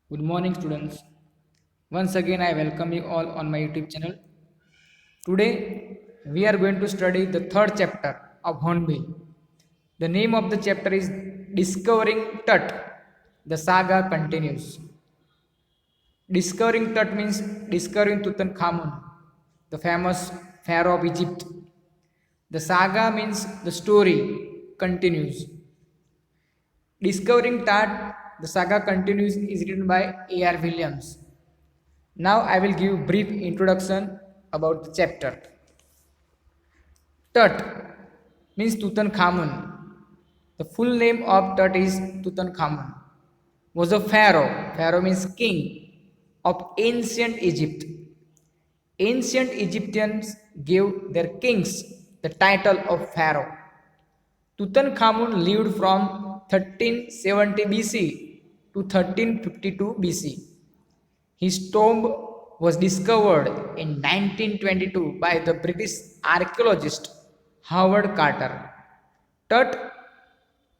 Good morning, students. Once again, I welcome you all on my YouTube channel. Today, we are going to study the third chapter of Hornbill. The name of the chapter is Discovering Tut. The saga continues. Discovering Tut means discovering Tutankhamun, the famous pharaoh of Egypt. The saga means the story continues. Discovering Tut, the saga continues, is written by A.R. Williams. Now I will give brief introduction about the chapter. Tut means Tutankhamun. The full name of Tut is Tutankhamun. Was a pharaoh. Pharaoh means king of ancient Egypt. Ancient Egyptians gave their kings the title of pharaoh. Tutankhamun lived from 1370 BC to 1352 BC. His tomb was discovered in 1922 by the British archaeologist Howard Carter. Tut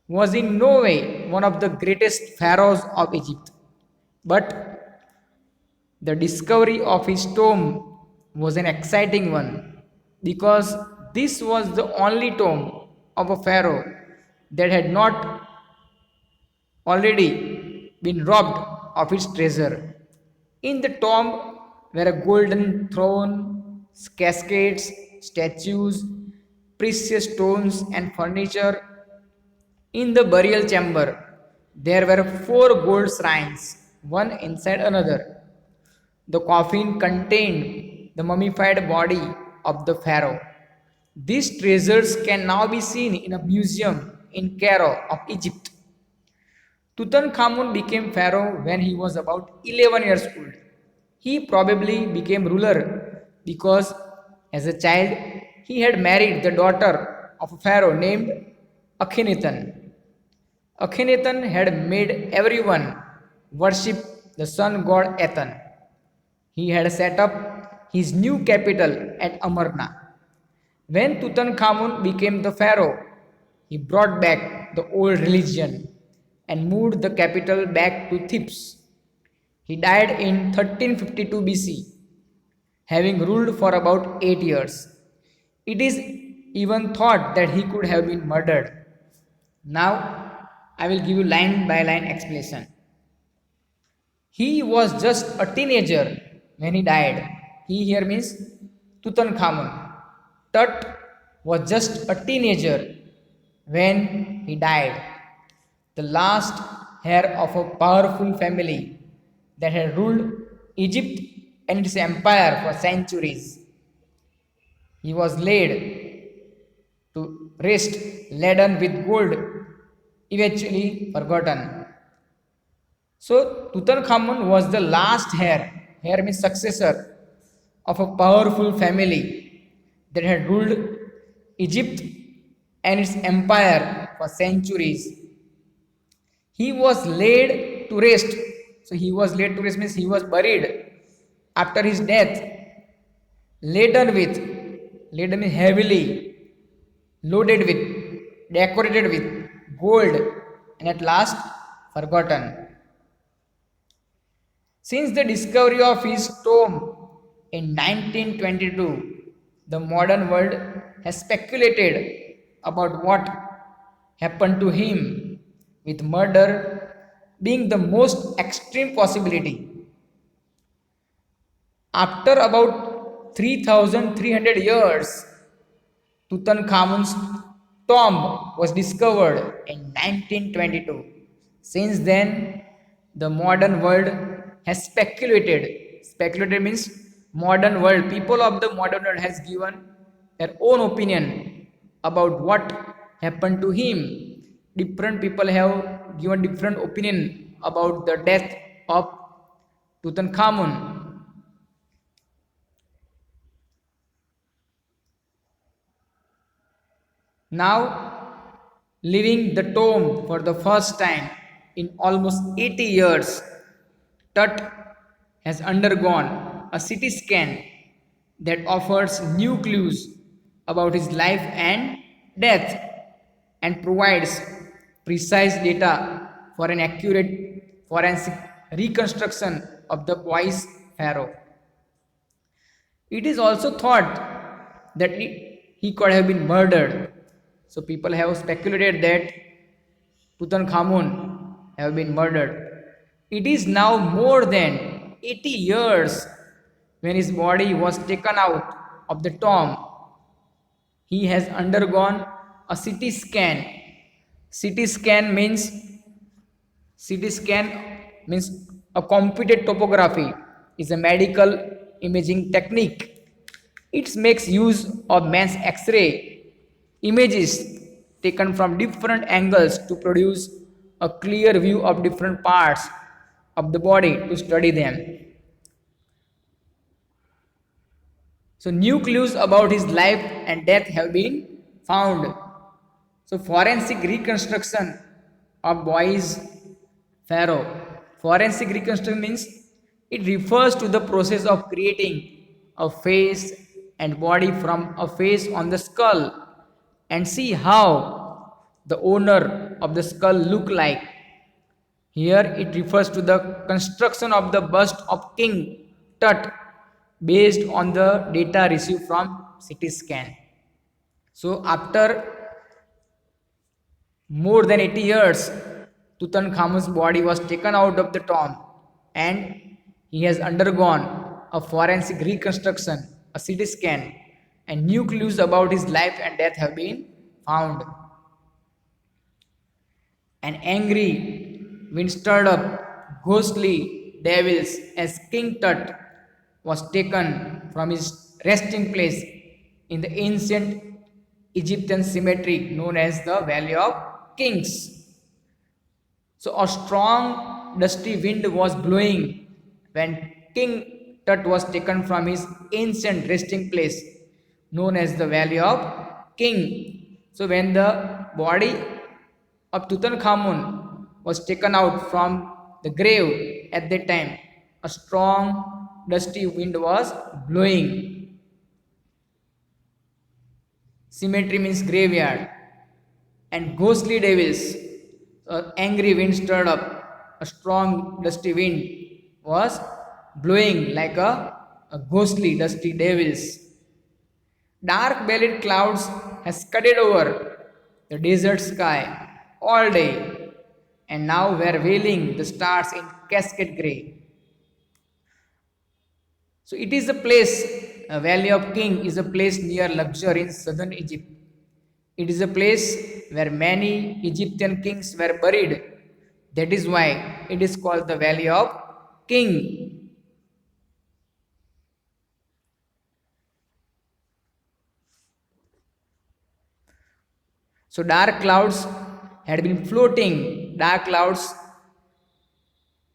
was in no way one of the greatest pharaohs of Egypt, but the discovery of his tomb was an exciting one because this was the only tomb of a pharaoh that had not already been robbed of its treasure. In the tomb were a golden throne, cascades, statues, precious stones, and furniture. In the burial chamber, there were four gold shrines, one inside another. The coffin contained the mummified body of the pharaoh. These treasures can now be seen in a museum in Cairo of Egypt. Tutankhamun became pharaoh when he was about 11 years old. He probably became ruler because as a child he had married the daughter of a pharaoh named Akhenaten. Akhenaten had made everyone worship the sun god Aten. He had set up his new capital at Amarna. When Tutankhamun became the pharaoh, he brought back the old religion and moved the capital back to Thebes. He died in 1352 BC, having ruled for about 8 years. It is even thought that he could have been murdered. Now, I will give you line by line explanation. He was just a teenager when he died. He here means Tutankhamun. Tut was just a teenager when he died. The last heir of a powerful family that had ruled Egypt and its empire for centuries. He was laid to rest laden with gold, eventually forgotten. So Tutankhamun was the last heir, heir means successor of a powerful family that had ruled Egypt and its empire for centuries. He was laid to rest. So he was laid to rest means he was buried after his death, laden with, laden means heavily, loaded with, decorated with gold, and at last forgotten. Since the discovery of his tomb in 1922, the modern world has speculated about what happened to him, with murder being the most extreme possibility. After about 3,300 years, Tutankhamun's tomb was discovered in 1922. Since then, the modern world has speculated. Speculated means modern world. People of the modern world has given their own opinion about what happened to him. Different people have given different opinion about the death of Tutankhamun. Now, leaving the tomb for the first time in almost 80 years, Tut has undergone a CT scan that offers new clues about his life and death and provides precise data for an accurate forensic reconstruction of the wise pharaoh. It is also thought that he could have been murdered. So people have speculated that Tutankhamun have been murdered. It is now more than 80 years when his body was taken out of the tomb. He has undergone a CT scan. CT scan means CT scan means a computed topography is a medical imaging technique. It makes use of mass X-ray images taken from different angles to produce a clear view of different parts of the body to study them. So new clues about his life and death have been found. So forensic reconstruction of boy's pharaoh. Forensic reconstruction means it refers to the process of creating a face and body from a face on the skull and see how the owner of the skull look like. Here it refers to the construction of the bust of King Tut based on the data received from CT scan. So after more than 80 years, Tutankhamun's body was taken out of the tomb and he has undergone a forensic reconstruction, a CT scan, and new clues about his life and death have been found. An angry, wind stirred up, ghostly devils as King Tut was taken from his resting place in the ancient Egyptian cemetery known as the Valley of Kings. So a strong dusty wind was blowing when King Tut was taken from his ancient resting place known as the Valley of King. So when the body of Tutankhamun was taken out from the grave at that time, a strong dusty wind was blowing. Cemetery means graveyard. And ghostly devils, angry wind stirred up, a strong dusty wind was blowing like a ghostly dusty devils. Dark bellied clouds has scudded over the desert sky all day and now were veiling the stars in cascade grey. So it is a place, a Valley of King is a place near Luxor in southern Egypt. It is a place where many Egyptian kings were buried. That is why it is called the Valley of King. So dark clouds had been floating. Dark clouds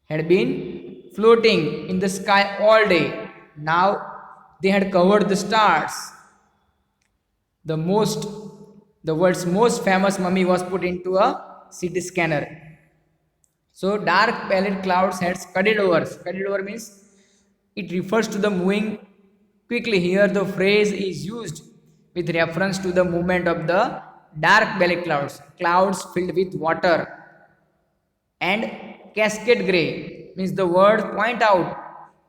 had been floating in the sky all day. Now they had covered the stars. The world's most famous mummy was put into a CT scanner. So dark pallid clouds had scudded over. Scudded over means it refers to the moving quickly. Here the phrase is used with reference to the movement of the dark bellied clouds. Clouds filled with water. And cascade grey means the word point out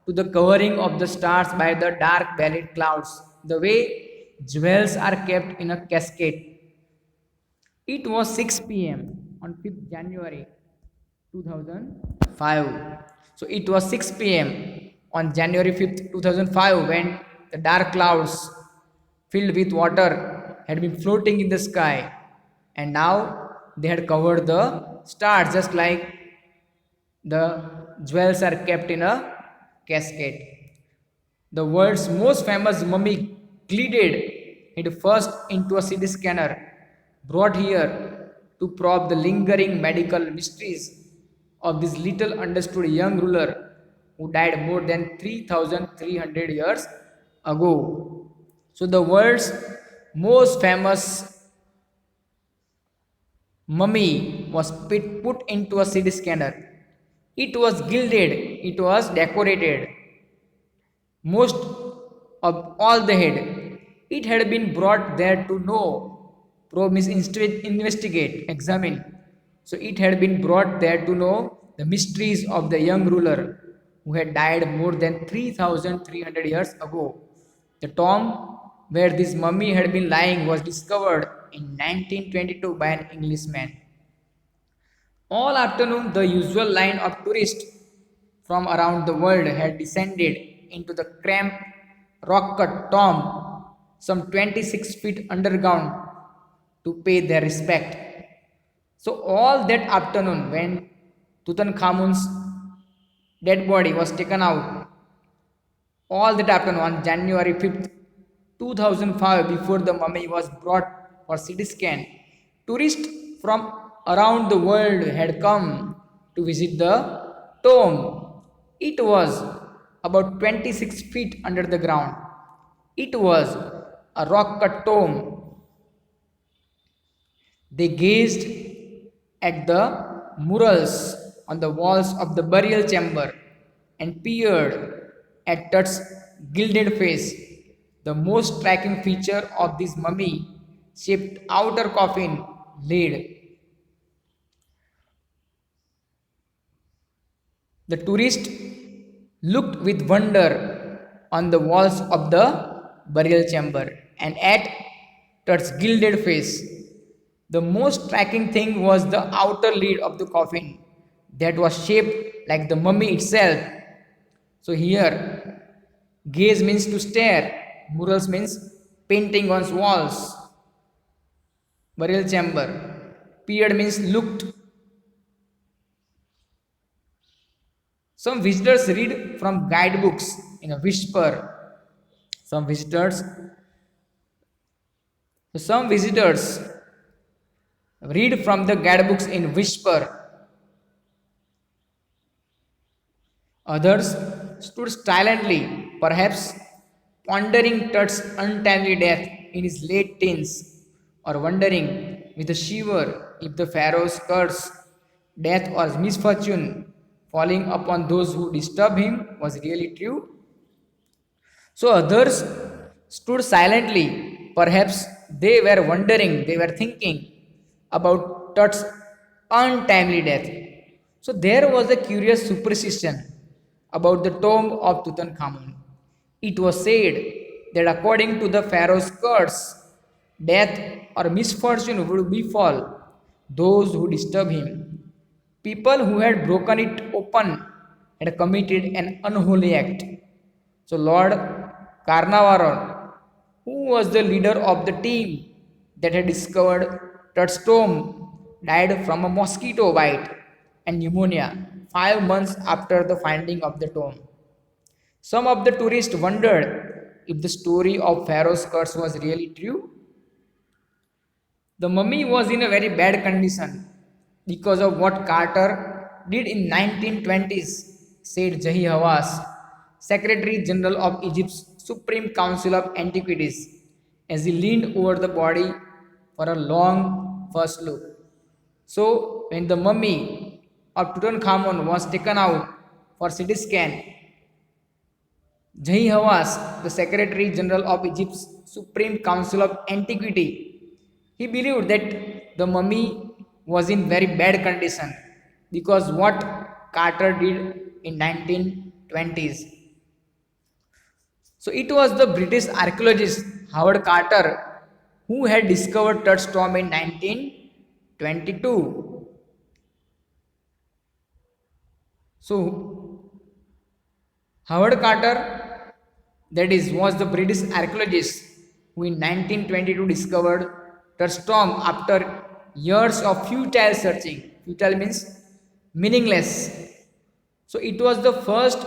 to the covering of the stars by the dark bellied clouds. The way jewels are kept in a cascade. It was 6 p.m. on 5th January 2005. So it was 6 p.m. on January 5th, 2005 when the dark clouds filled with water had been floating in the sky and now they had covered the stars just like the jewels are kept in a cascade. The world's most famous mummy glided it first into a CT scanner brought here to probe the lingering medical mysteries of this little understood young ruler who died more than 3,300 years ago. So the world's most famous mummy was put into a CT scanner. It was gilded, it was decorated. Most of all the head, it had been brought there to know, probe means investigate, examine. So it had been brought there to know the mysteries of the young ruler who had died more than 3,300 years ago. The tomb where this mummy had been lying was discovered in 1922 by an Englishman. All afternoon, the usual line of tourists from around the world had descended into the cramped rock cut tomb, some 26 feet underground, to pay their respect. So, all that afternoon, when Tutankhamun's dead body was taken out, all that afternoon on January 5th, 2005, before the mummy was brought for CT scan, tourists from around the world had come to visit the tomb. It was about 26 feet under the ground. It was a rock cut tomb. They gazed at the murals on the walls of the burial chamber and peered at Tut's gilded face. The most striking feature of this mummy shaped outer coffin lid. The tourist looked with wonder on the walls of the burial chamber and at Tut's gilded face. The most striking thing was the outer lid of the coffin that was shaped like the mummy itself. So here, gaze means to stare, murals means painting on walls, burial chamber, peered means looked. Some visitors read from guidebooks in a whisper. Some visitors, some visitors read from the guidebooks in whisper. Others stood silently, perhaps pondering Tut's untimely death in his late teens, or wondering with a shiver if the Pharaoh's curse, death, or misfortune falling upon those who disturb him was really true. So others stood silently, perhaps they were wondering, they were thinking about Tut's untimely death. So there was a curious superstition about the tomb of Tutankhamun. It was said that according to the Pharaoh's curse, death or misfortune would befall those who disturb him. People who had broken it open had committed an unholy act. So Lord Carnarvon, who was the leader of the team that had discovered Tut's tomb, died from a mosquito bite and pneumonia 5 months after the finding of the tomb. Some of the tourists wondered if the story of Pharaoh's curse was really true. The mummy was in a very bad condition because of what Carter did in 1920s, said Jahi Hawass, Secretary General of Egypt's Supreme Council of Antiquities, as he leaned over the body for a long first look. So, when the mummy of Tutankhamun was taken out for CT scan, Jahi Hawass, the Secretary General of Egypt's Supreme Council of Antiquity, he believed that the mummy was in very bad condition because what Carter did in 1920s. So it was the British archaeologist Howard Carter who had discovered Tut's tomb in 1922. So Howard Carter, that is, was the British archaeologist who in 1922 discovered Tut's tomb after years of futile searching. Futile means meaningless. So it was the first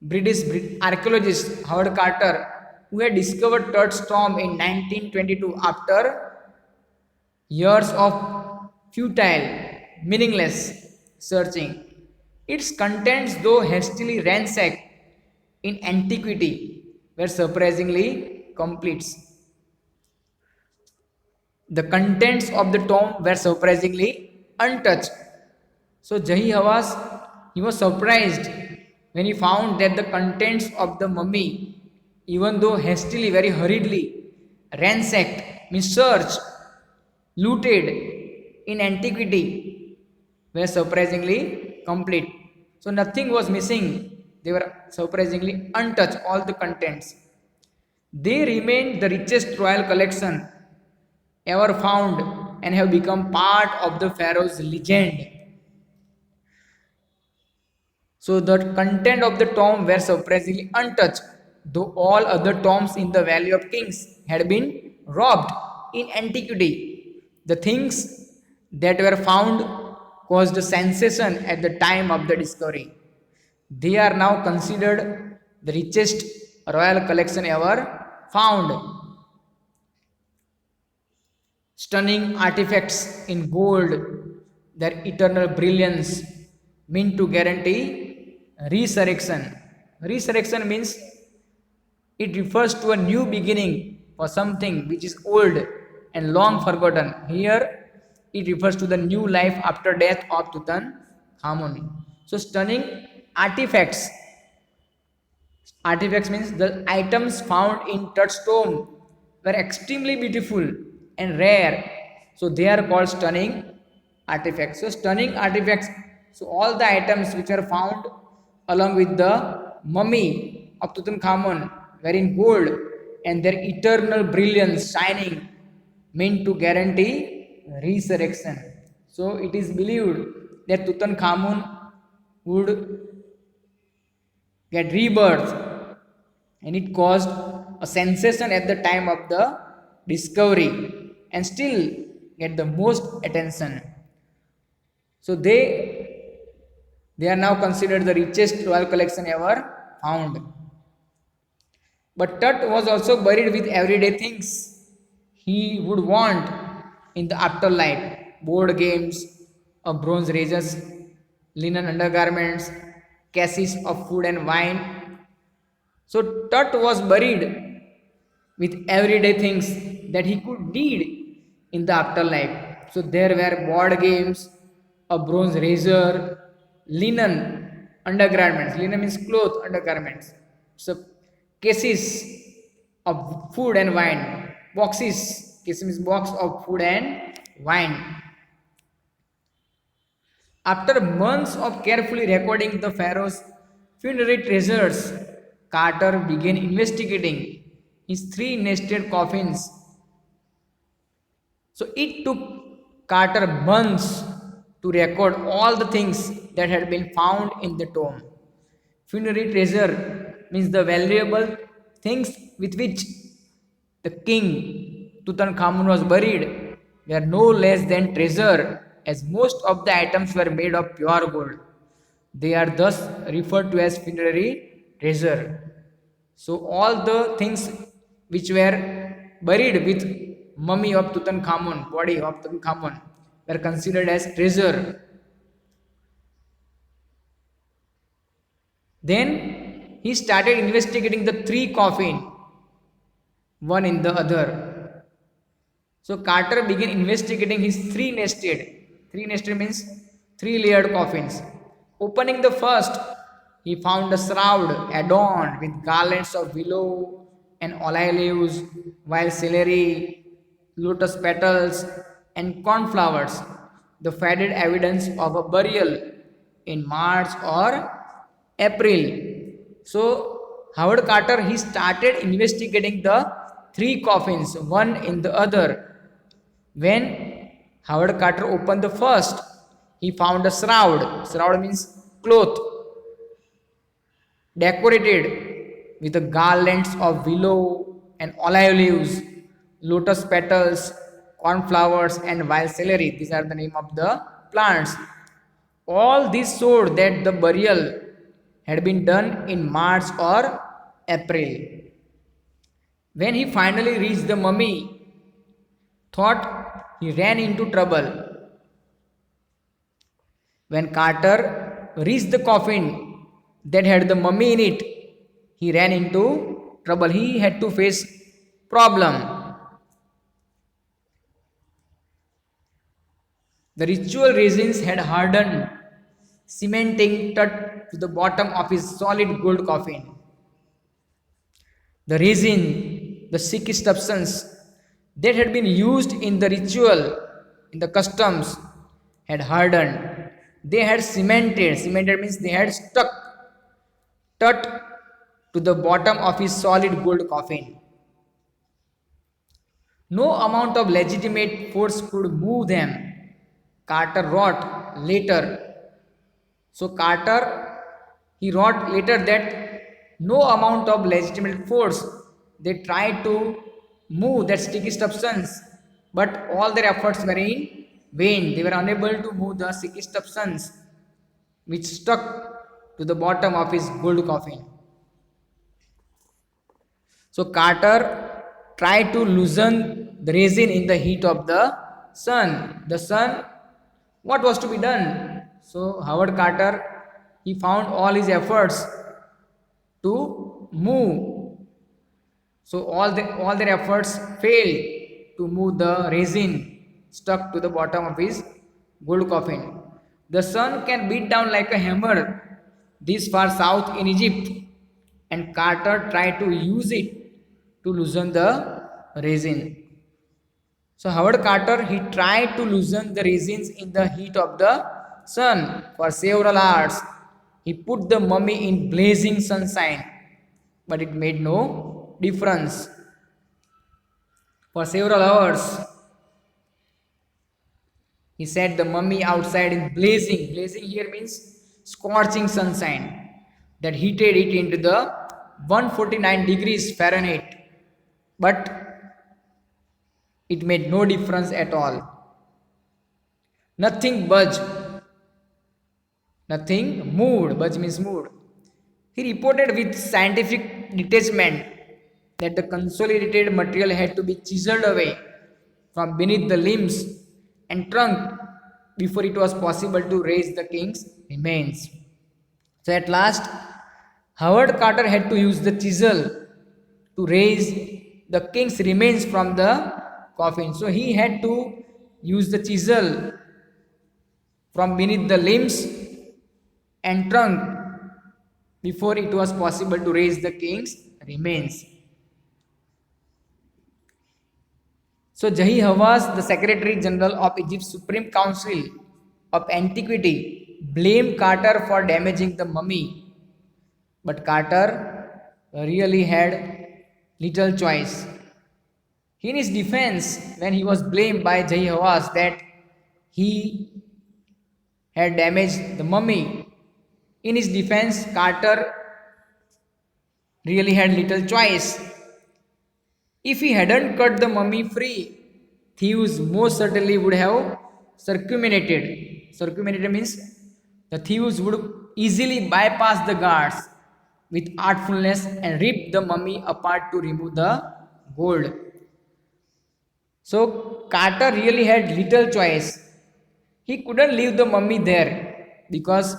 British archaeologist Howard Carter who had discovered Tut's tomb in 1922 after years of futile, meaningless searching. Its contents, though hastily ransacked in antiquity, were surprisingly complete. The contents of the tomb were surprisingly untouched. So Jahi Hawass, he was surprised when he found that the contents of the mummy, even though hastily, very hurriedly, ransacked, means searched, looted in antiquity, were surprisingly complete. So nothing was missing. They were surprisingly untouched, all the contents. They remained the richest royal collection ever found and have become part of the pharaoh's legend. So the content of the tomb were surprisingly untouched, though all other tombs in the Valley of Kings had been robbed in antiquity. The things that were found caused a sensation at the time of the discovery. They are now considered the richest royal collection ever found. Stunning artifacts in gold, their eternal brilliance, mean to guarantee resurrection. Resurrection means it refers to a new beginning for something which is old and long forgotten. Here, it refers to the new life after death of Tutankhamun. So, stunning artifacts. Artifacts means the items found in Tut's tomb were extremely beautiful and rare. So they are called stunning artifacts. So stunning artifacts. So all the items which are found along with the mummy of Tutankhamun were in gold and their eternal brilliance shining meant to guarantee resurrection. So it is believed that Tutankhamun would get rebirth and it caused a sensation at the time of the discovery and still get the most attention. So they are now considered the richest royal collection ever found. But Tut was also buried with everyday things he would want in the afterlife: board games, of bronze razors, linen undergarments, cases of food and wine. So Tut was buried with everyday things that he could need in the afterlife. So there were board games, a bronze razor, linen undergarments. Linen means cloth undergarments. So cases of food and wine. Boxes. Case means box of food and wine. After months of carefully recording the pharaoh's funerary treasures, Carter began investigating his three nested coffins. So it took Carter months to record all the things that had been found in the tomb. Funerary treasure means the valuable things with which the king Tutankhamun was buried were no less than treasure, as most of the items were made of pure gold. They are thus referred to as funerary treasure. So all the things which were buried with mummy of Tutankhamun, body of Tutankhamun, were considered as treasure. Then he started investigating the three coffins, one in the other. So Carter began investigating his three nested. Three nested means three layered coffins. Opening the first, he found a shroud adorned with garlands of willow and olive leaves, wild celery, lotus petals, and cornflowers, the faded evidence of a burial in March or April. So Howard Carter he started investigating the three coffins, one in the other. When Howard Carter opened the first, he found a shroud. Shroud means cloth decorated with the garlands of willow and olive leaves, lotus petals, cornflowers, and wild celery. These are the name of the plants. All this showed that the burial had been done in March or April. When he finally reached the mummy, thought he ran into trouble. When Carter reached the coffin that had the mummy in it, he ran into trouble. He had to face problem. The ritual resins had hardened, cementing Tut to the bottom of his solid gold coffin. The resin, the sticky substance that had been used in the ritual, in the customs, had hardened. they had cemented means they had stuck Tut to the bottom of his solid gold coffin. No amount of legitimate force could move them. Carter wrote later. So Carter he wrote later that no amount of legitimate force they tried to move that sticky substance, but all their efforts were in vain. They were unable to move the sticky substance which stuck to the bottom of his gold coffin. So Carter tried to loosen the resin in the heat of the sun. The sun, what was to be done? So Howard Carter, he found all his efforts to move. So all their efforts failed to move the resin stuck to the bottom of his gold coffin. The sun can beat down like a hammer this far south in Egypt, and Carter tried to use it to loosen the resin. So Howard Carter he tried to loosen the resins in the heat of the sun for several hours. He put the mummy in blazing sunshine, but it made no difference. For several hours, he set the mummy outside in blazing. Blazing here means scorching sunshine that heated it into the 149 degrees Fahrenheit. But it made no difference at all. Nothing budged. Nothing moved. Budge means moved. He reported with scientific detachment that the consolidated material had to be chiseled away from beneath the limbs and trunk before it was possible to raise the king's remains. So at last, Howard Carter had to use the chisel to raise the king's remains from the coffin. So he had to use the chisel from beneath the limbs and trunk before it was possible to raise the king's remains. So Jahi Hawass, the Secretary General of Egypt's Supreme Council of Antiquity, blamed Carter for damaging the mummy. But Carter really had little choice. In his defense, when he was blamed by Jahi Hawass that he had damaged the mummy, in his defense, Carter really had little choice. If he hadn't cut the mummy free, thieves most certainly would have circumvented. Circumvented means the thieves would easily bypass the guards with artfulness and rip the mummy apart to remove the gold. So Carter really had little choice. He couldn't leave the mummy there because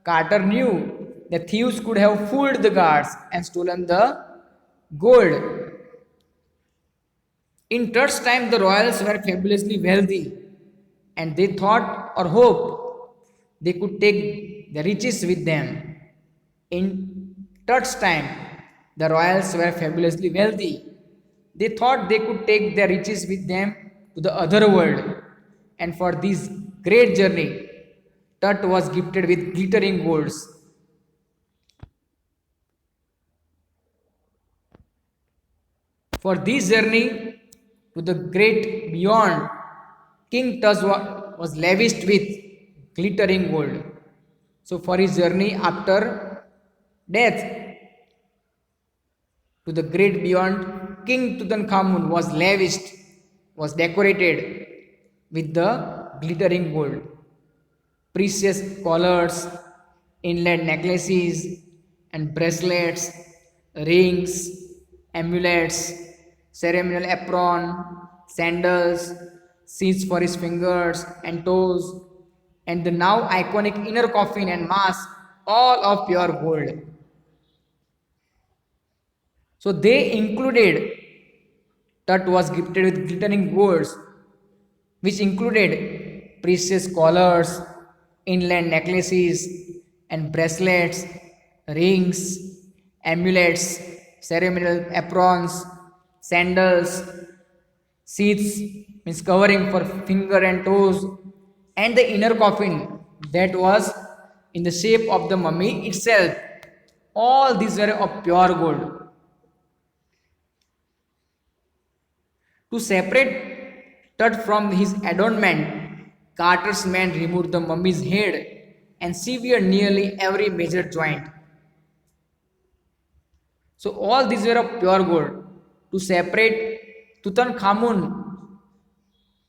Carter knew the thieves could have fooled the guards and stolen the gold. In Tut's time, the royals were fabulously wealthy and they thought or hoped they could take the riches with them. In Tut's time, the royals were fabulously wealthy. They thought they could take their riches with them to the other world. And for this great journey, Tut was gifted with glittering golds. For this journey to the great beyond, King Tut was lavished with glittering gold. So for his journey after death to the great beyond, King Tutankhamun was lavished, was decorated with the glittering gold. Precious collars, inlaid necklaces and bracelets, rings, amulets, ceremonial apron, sandals, seats for his fingers and toes, and the now iconic inner coffin and mask, all of pure gold. So they included, Tut was gifted with glittering golds, which included precious collars, inlaid necklaces and bracelets, rings, amulets, ceremonial aprons, sandals, seats means covering for finger and toes, and the inner coffin that was in the shape of the mummy itself. All these were of pure gold. To separate Tut from his adornment, Carter's men removed the mummy's head and severed nearly every major joint. So all these were of pure gold. To separate Tutankhamun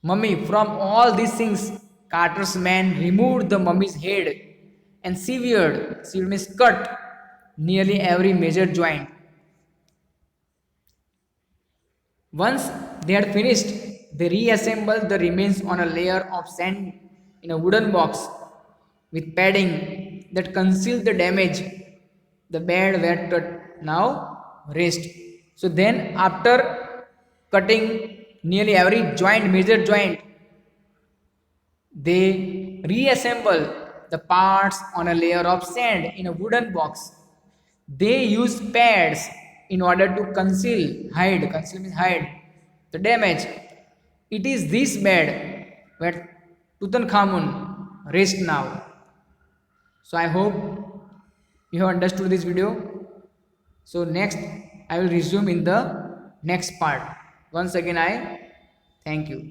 mummy from all these things, Carter's men removed the mummy's head and severed means cut nearly every major joint. Once they had finished, they reassembled the remains on a layer of sand in a wooden box with padding that concealed the damage. The bed where Tut now rest. So then, after cutting nearly every joint, major joint, they reassemble the parts on a layer of sand in a wooden box. They use pads in order to conceal means hide the damage. It is this bed where Tutankhamun rests now. So I hope you have understood this video. So next I will resume in the next part. Once again I thank you.